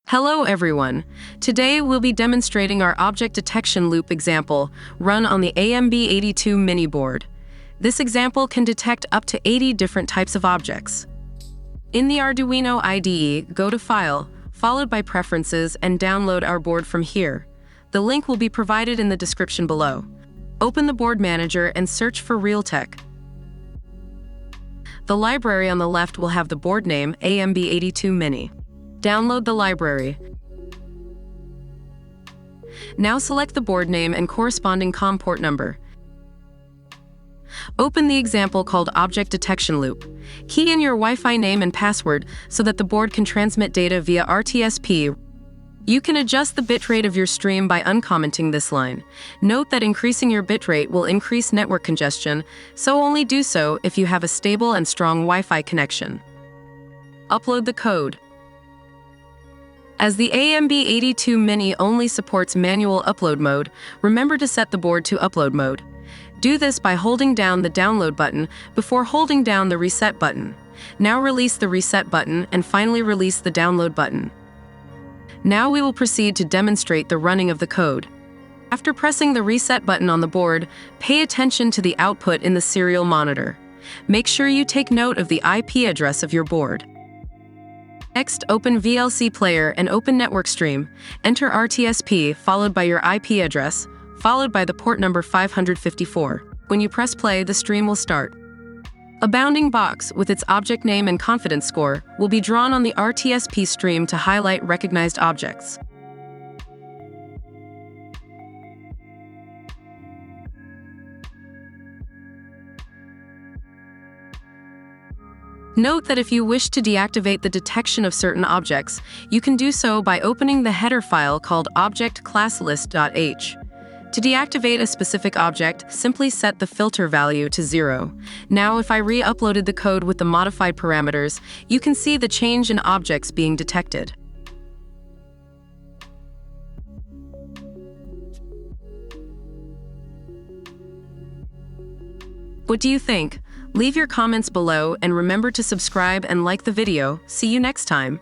Hello everyone. Today we'll be demonstrating our object detection loop example run on the AMB82 mini board. This example can detect up to 80 different types of objects. In the Arduino IDE, go to File, followed by Preferences, and download our board from here. The link will be provided in the description below. Open the board manager and search for Realtek. The library on the left will have the board name AMB82 Mini. Download the library. Now select the board name and corresponding COM port number. Open the example called Object Detection Loop. Key in your Wi-Fi name and password so that the board can transmit data via RTSP. You can adjust the bitrate of your stream by uncommenting this line. Note that increasing your bitrate will increase network congestion, so only do so if you have a stable and strong Wi-Fi connection. Upload the code. As the AMB82 Mini only supports manual upload mode, remember to set the board to upload mode. Do this by holding down the download button before holding down the reset button. Now release the reset button and finally release the download button. Now we will proceed to demonstrate the running of the code. After pressing the reset button on the board, pay attention to the output in the serial monitor. Make sure you take note of the IP address of your board. Next, open VLC Player and open Network Stream. Enter RTSP followed by your IP address, followed by the port number 554. When you press play, the stream will start. A bounding box with its object name and confidence score will be drawn on the RTSP stream to highlight recognized objects. Note that if you wish to deactivate the detection of certain objects, you can do so by opening the header file called object_class_list.h. To deactivate a specific object, simply set the filter value to 0. Now, if I re-uploaded the code with the modified parameters, you can see the change in objects being detected. What do you think? Leave your comments below and remember to subscribe and like the video. See you next time.